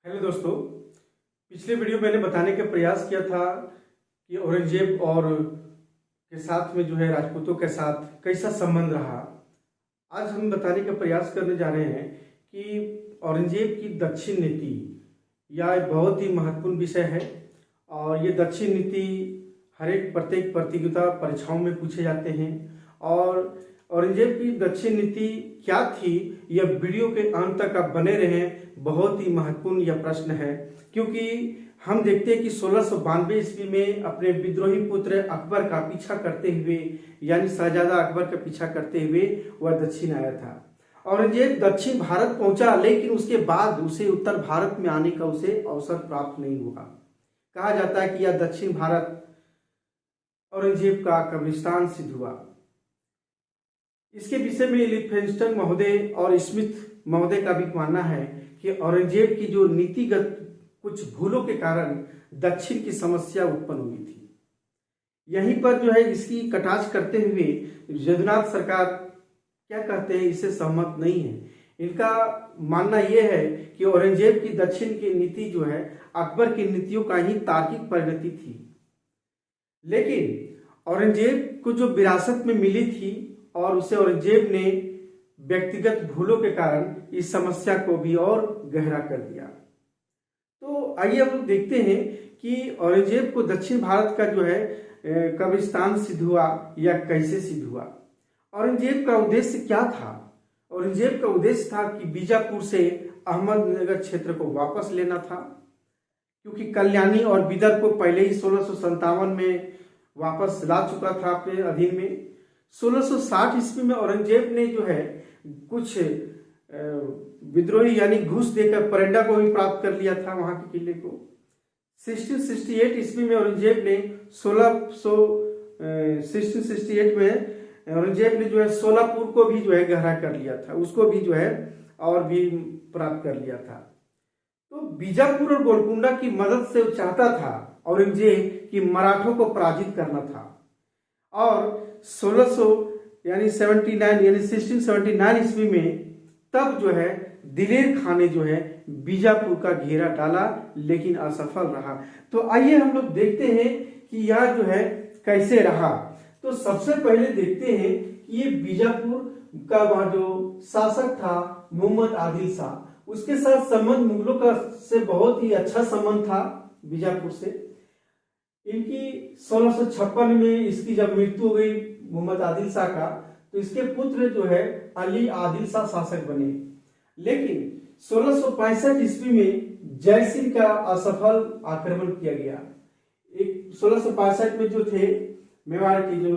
Hello दोस्तों, पिछले video मैंने बताने का प्रयास किया था कि औरंगजेब और के साथ में जो है राजपूतों के साथ कैसा संबंध रहा। आज हम बताने का प्रयास करने जा रहे हैं कि औरंगजेब की दक्षिण नीति यह एक बहुत ही महत्वपूर्ण विषय है और ये दक्षिण नीति हर एक प्रत्येक प्रतियोगिता परीक्षाओं में पूछे जाते हैं। और औरंगजेब की दक्षिण नीति क्या थी, यह वीडियो के अंत तक आप बने रहें। बहुत ही महत्वपूर्ण यह प्रश्न है क्योंकि हम देखते हैं कि 1692 ईस्वी में अपने विद्रोही पुत्र अकबर का पीछा करते हुए, यानी शहजादा अकबर का पीछा करते हुए वह दक्षिण आया था। औरंगजेब दक्षिण भारत पहुंचा, लेकिन उसके बाद उसे उत्तर भारत में आने का उसे अवसर प्राप्त नहीं हुआ। कहा जाता है कि यह दक्षिण भारत औरंगजेब का कब्रिस्तान सिद्ध हुआ। इसके विषय में लिफेंस्टन महोदय और स्मिथ महोदय का भी मानना है कि औरंगजेब की जो नीतिगत कुछ भूलों के कारण दक्षिण की समस्या उत्पन्न हुई थी। यहीं पर जो है इसकी कटाक्ष करते हुए यदुनाथ सरकार क्या कहते हैं, इससे सहमत नहीं है। इनका मानना यह है कि औरंगजेब की दक्षिण की नीति जो है अकबर की नीतियों का ही तार्किक परिणति थी, लेकिन औरंगजेब को जो विरासत में मिली थी और उसे औरंगजेब ने व्यक्तिगत भूलों के कारण इस समस्या को भी और गहरा कर दिया। तो आइए हम लोग देखते हैं कि औरंगजेब को दक्षिण भारत का जो है कब्रिस्तान सिद्ध हुआ या कैसे सिद्ध हुआ। औरंगजेब का उद्देश्य क्या था? औरंगजेब का उद्देश्य था कि बीजापुर से अहमदनगर क्षेत्र को वापस लेना था, क्योंकि कल्याणी और बिदर को पहले ही 1657 में वापस ला चुका था अपने अधीन में। 1660 ईस्वी में औरंगजेब ने जो है कुछ विद्रोही यानी घूस देकर परेंडा को भी प्राप्त कर लिया था, वहां के किले को। 1668 ईस्वी में औरंगजेब ने 1668 में औरंगजेब ने जो है सोलापुर को भी जो है गहरा कर लिया था, उसको भी जो है और भी प्राप्त कर लिया था। तो बीजापुर और गोलकुंडा की मदद से वो चाहता था औरंगजेब कि मराठों को पराजित करना था। और 1679 ईस्वी में तब जो है दिलेर खां ने जो है बीजापुर का घेरा डाला, लेकिन असफल रहा। तो आइए हम लोग देखते हैं कि यह जो है कैसे रहा। तो सबसे पहले देखते हैं कि ये बीजापुर का वहां जो शासक था मोहम्मद आदिल शाह, उसके साथ संबंध मुगलों का से बहुत ही अच्छा संबंध था बीजापुर से। इनकी 1656 में इसकी जब मृत्यु हो गई मोहम्मद आदिल शाह का, तो इसके पुत्र जो है अली आदिल शाह शासक बने। लेकिन 1665 ईस्वी में जयसिंह का असफल आक्रमण किया गया। 1665 में जो थे मेवाड़ की जो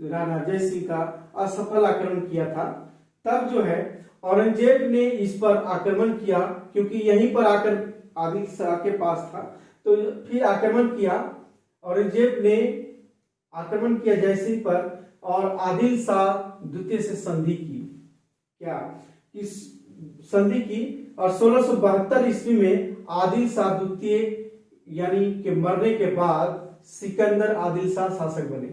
राणा जयसिंह का असफल आक्रमण किया था, तब जो है औरंगजेब ने इस पर आक्रमण किया, क्योंकि यहीं पर आकर आदिल शाह के पास था। तो फिर आक्रमण किया, औरंगजेब ने आक्रमण किया जयसिंह पर और आदिल शाह द्वितीय से संधि की। क्या इस संधि की? और 1672 ईस्वी में आदिल शाह द्वितीय यानी के मरने के बाद सिकंदर आदिल शाह शासक बने।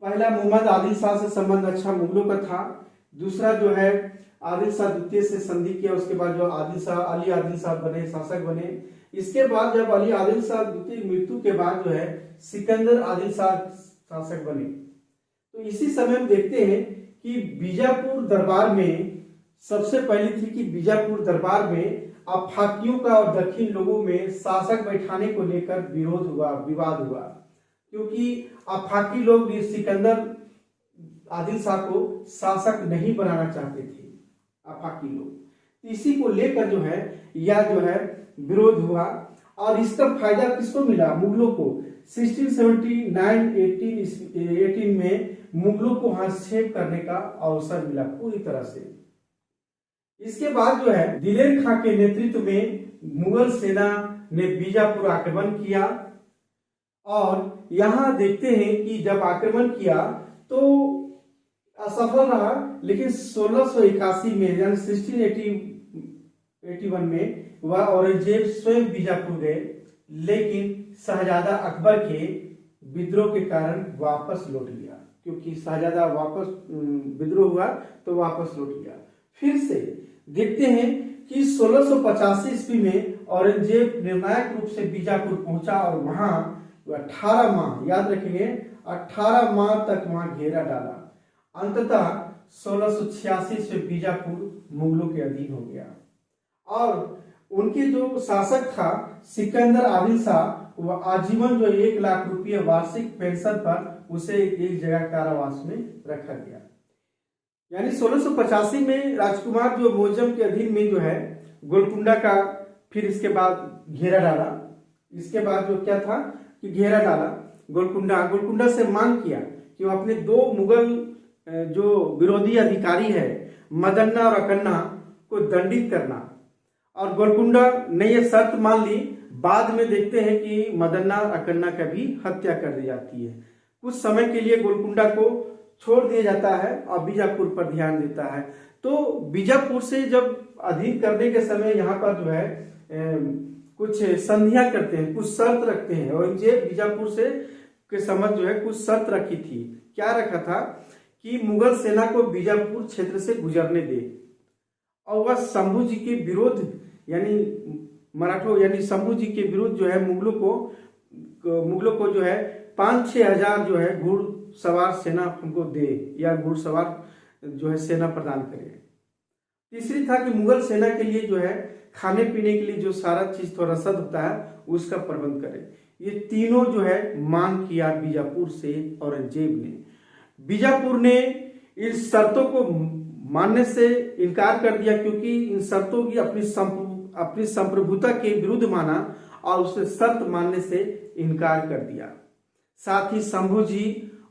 पहला मोहम्मद आदिल शाह से संबंध अच्छा मुगलों का था, दूसरा जो है आदिल शाह द्वितीय से संधि किया, उसके बाद जो अली आदिल शाह बने, शासक बने। इसके बाद जब अली आदिल शाह द्वितीय मृत्यु के बाद जो है सिकंदर आदिल शाह शासक बने। तो इसी समय हम देखते हैं कि बीजापुर दरबार में सबसे पहली थी कि बीजापुर दरबार में अफाकियों का और दक्षिण लोगों में शासक बैठाने को लेकर विरोध हुआ, विवाद हुआ, क्योंकि अफाकी लोग सिकंदर आदिल शाह को शासक नहीं बनाना चाहते थे, अफाकी लोग। इसी को लेकर जो है यह जो है विरोध हुआ। और इसका फायदा किसको मिला? मुगलों को। 1679-18 में मुगलों को हस्तक्षेप करने का अवसर मिला पूरी तरह से। इसके बाद जो है दिलेर खां के नेतृत्व में मुगल सेना ने बीजापुर आक्रमण किया। और यहां देखते हैं कि जब आक्रमण किया तो असफल रहा, लेकिन 1681 में यानी 1681 में वह औरंगजेब स्वयं बीजापुर गए, लेकिन शहजादा अकबर के विद्रोह के कारण वापस लौट गया, क्योंकि शहजादा वापस विद्रोह हुआ तो वापस लौट गया। फिर से देखते हैं कि 1685 ईस्वी में औरंगजेब निर्णायक रूप से बीजापुर पहुंचा और वहां 18 माह, याद रखेंगे 18 माह तक वहां घेरा डाला। अंततः 1686 में बीजापुर मुगलों के अधीन हो गया और उनके जो शासक था सिकंदर आदिल शाह, वह आजीवन जो 1 लाख रुपये वार्षिक पेंशन पर उसे एक जगह कारावास में रखा गया। यानी 1685 में राजकुमार जो मुअज्जम के अधीन में जो है गोलकुंडा का फिर इसके बाद घेरा डाला। इसके बाद जो क्या था कि घेरा डाला गोलकुंडा से मांग किया कि वो अपने 2 मुगल जो विरोधी अधिकारी है मदन्ना और अकन्ना को दंडित करना, और गोलकुंडा ने ये शर्त मान ली। बाद में देखते हैं कि मदन्ना और अकन्ना का भी हत्या कर दी जाती है। कुछ समय के लिए गोलकुंडा को छोड़ दिया जाता है और बीजापुर पर ध्यान देता है। तो बीजापुर से जब अधीन करने के समय यहाँ पर जो है कुछ संधियां करते हैं, कुछ शर्त रखते हैं। औरंगजेब बीजापुर से के समझ जो है कुछ शर्त रखी थी। क्या रखा था कि मुगल सेना को बीजापुर क्षेत्र से गुजरने दे और वह शंभू जी के विरोध यानी मराठों यानी शंभू जी के विरुद्ध जो है मुगलों को जो है 5-6 हजार जो है घुड़सवार सेना हमको दे या घुड़सवार जो है सेना प्रदान करे। तीसरी था कि मुगल सेना के लिए जो है खाने पीने के लिए जो सारा चीज तो रसद होता है उसका प्रबंध करे। ये तीनों जो है मांग किया बीजापुर से औरंगजेब ने। बीजापुर ने इन शर्तों को मानने से इनकार कर दिया क्योंकि इन शर्तों की अपनी संप्रभुता के विरुद्ध माना और उसे शर्त मानने से इनकार कर दिया। साथ ही शंभू जी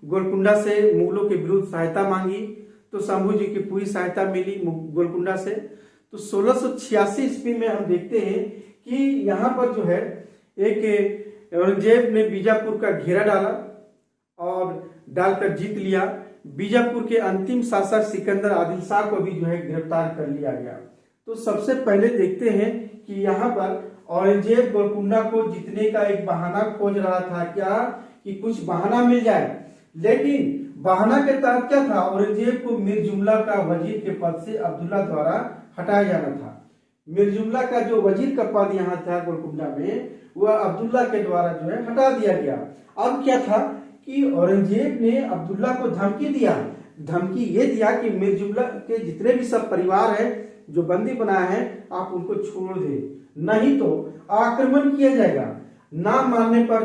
गोलकुंडा से मुगलों के विरुद्ध सहायता मांगी तो शंभू जी की पूरी सहायता मिली गोलकुंडा से। तो 1686 ईस्वी में हम देखते हैं कि यहाँ पर जो है एक औरंगजेब ने बीजापुर का घेरा डाला और डालकर जीत लिया। बीजापुर के अंतिम शासक सिकंदर आदिल शाह को भी जो है गिरफ्तार कर लिया गया। तो सबसे पहले देखते हैं कि यहाँ पर औरंगजेब गोलकुंडा को जीतने का एक बहाना खोज रहा था, क्या कि कुछ बहाना मिल जाए। लेकिन बहाना के तहत क्या था, औरंगजेब को मीर जुमला का वजीर के पद से अब्दुल्ला द्वारा हटाया जाना था। मीर जुमला का जो वजीर का पद यहाँ था गोलकुंडा में, वह अब्दुल्ला के द्वारा जो है हटा दिया गया। अब क्या था कि औरंगजेब ने अब्दुल्ला को धमकी ये दिया कि मीर जुमला के जितने भी सब परिवार है जो बंदी बनाए हैं आप उनको छोड़ दे, नहीं तो आक्रमण किया जाएगा। ना मानने पर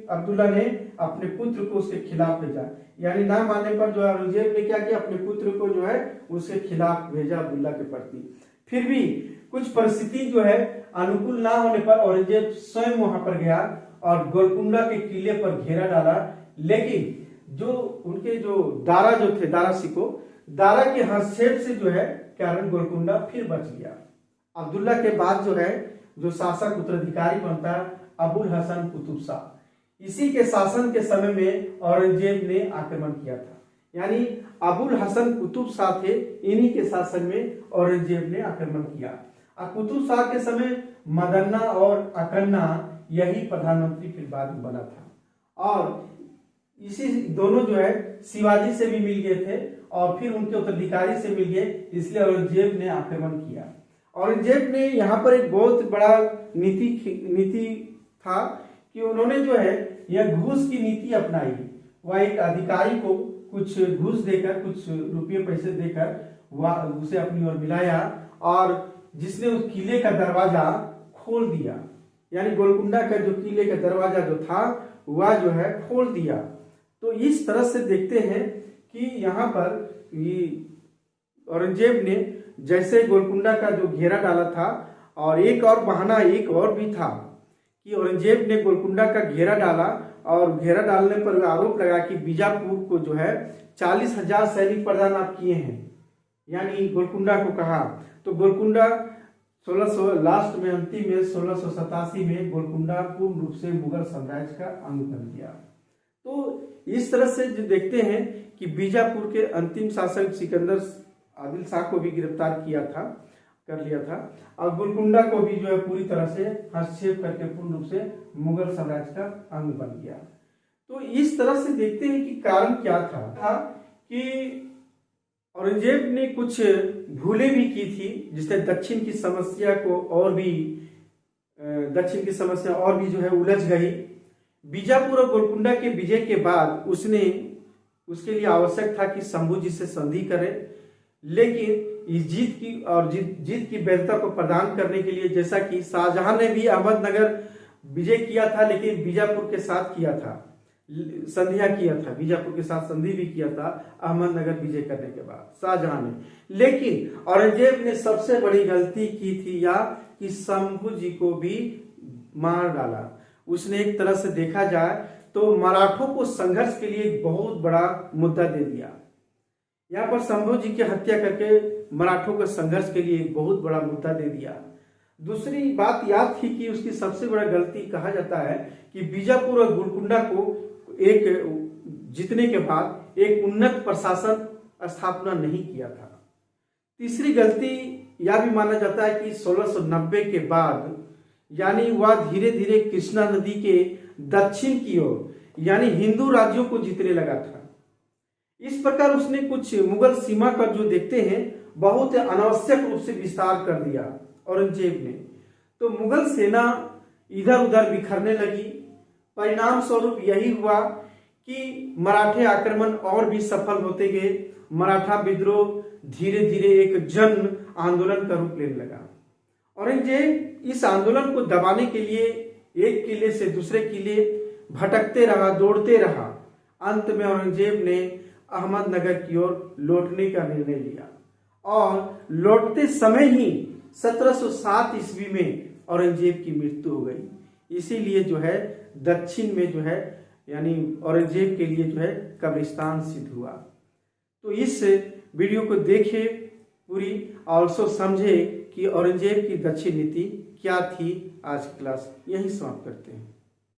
अब्दुल्ला ने अपने पुत्र को उसके खिलाफ भेजा। यानी ना मानने पर जो औरंगजेब ने क्या किया, अपने पुत्र को जो है उसके खिलाफ भेजा अब्दुल्ला के प्रति। फिर भी कुछ परिस्थिति जो है अनुकूल ना होने पर औरंगजेब स्वयं वहां पर गया और गोलकुंडा के किले पर घेरा डाला। लेकिन जो उनके जो दारा के हस्तक्षेप से जो है कारण गोलकुंडा फिर बच गया। अब्दुल्ला के बाद जो है जो शासक उत्तराधिकारी बनता है अबुल हसन कुतुब शाह, इसी के शासन के समय में औरंगजेब ने आक्रमण किया था। यानी अबुल हसन कुतुब शाह थे, इन्हीं के शासन में औरंगजेब ने आक्रमण किया। और कुतुब शाह के समय मदन्ना और अकन्ना यही प्रधानमंत्री फिर बाद में बना था। और इसी दोनों जो है शिवाजी से भी मिल गए थे और फिर उनके उत्तराधिकारी से मिल गए, इसलिए औरंगजेब ने आक्रमण किया। औरंगजेब ने यहाँ पर एक बहुत बड़ा नीति था कि उन्होंने जो है यह घूस की नीति अपनाई। वह एक अधिकारी को कुछ घूस देकर, कुछ रुपये पैसे देकर वह उसे अपनी ओर मिलाया और जिसने उस किले का दरवाजा खोल दिया। यानी गोलकुंडा का जो किले का दरवाजा जो था वह जो है खोल दिया। तो इस तरह से देखते हैं कि यहाँ पर औरंगजेब ने जैसे गोलकुंडा का जो घेरा डाला था, और एक और बहाना एक और भी था कि औरंगजेब ने गोलकुंडा का घेरा डाला और घेरा डालने पर आरोप लगा कि बीजापुर को जो है 40,000 सैनिक प्रदान आप किए हैं। यानी गोलकुंडा को कहा तो गोलकुंडा 1600 लास्ट में अंतिम में 1687 में गोलकुंडा पूर्ण रूप से मुगल साम्राज्य का अंग बन गया। तो इस तरह से जो देखते हैं कि बीजापुर के अंतिम शासक सिकंदर आदिल शाह को भी गिरफ्तार कर लिया था और गोलकुंडा को भी जो है पूरी तरह से हस्तक्षेप करके पूर्ण रूप से मुगल साम्राज्य का अंग बन गया। तो इस तरह से देखते हैं कि कारण क्या था कि औरंगजेब ने कुछ भूलें भी की थी, जिससे दक्षिण की समस्या और भी जो है उलझ गई। बीजापुर और गोलकुंडा के विजय के बाद उसके लिए आवश्यक था कि शंभू जी से संधि करे, लेकिन इस जीत की वैधता को प्रदान करने के लिए, जैसा कि शाहजहां ने भी अहमदनगर विजय किया था, लेकिन बीजापुर के साथ किया था, संधिया किया था, बीजापुर के साथ संधि भी किया था अहमदनगर विजय करने के बाद शाहजहां ने। लेकिन औरंगजेब ने सबसे बड़ी गलती की थी कि शंभू जी को भी मार डाला। उसने एक तरह से देखा जाए तो मराठों को संघर्ष के लिए एक बहुत बड़ा मुद्दा दे दिया। यहाँ पर शंभू जी की हत्या करके मराठों को संघर्ष के लिए एक बहुत बड़ा मुद्दा दे दिया। दूसरी बात याद थी कि उसकी सबसे बड़ा गलती कहा जाता है कि बीजापुर और गोलकुंडा को एक जीतने के बाद एक उन्नत प्रशासन स्थापना नहीं किया था। तीसरी गलती यह भी माना जाता है कि 1690 के बाद यानी वह धीरे धीरे कृष्णा नदी के दक्षिण की ओर यानी हिंदू राज्यों को जीतने लगा था। इस प्रकार उसने कुछ मुगल सीमा का जो देखते हैं बहुत अनावश्यक रूप से विस्तार कर दिया औरंगजेब ने। तो मुगल सेना इधर उधर बिखरने लगी। परिणाम स्वरूप यही हुआ कि मराठे आक्रमण और भी सफल होते गए। मराठा विद्रोह धीरे धीरे एक जन आंदोलन का रूप लेने लगा। औरंगजेब इस आंदोलन को दबाने के लिए एक किले से दूसरे किले भटकते रहा, दौड़ते रहा। अंत में औरंगजेब ने अहमदनगर की ओर लौटने का निर्णय लिया और लौटते समय ही 1707 ईस्वी में औरंगजेब की मृत्यु हो गई। इसीलिए जो है दक्षिण में जो है यानी औरंगजेब के लिए जो है कब्रिस्तान सिद्ध हुआ। तो इस वीडियो को देखे पूरी और समझे कि औरंगजेब की दक्षिण नीति क्या थी। आज की क्लास यही समाप्त करते हैं।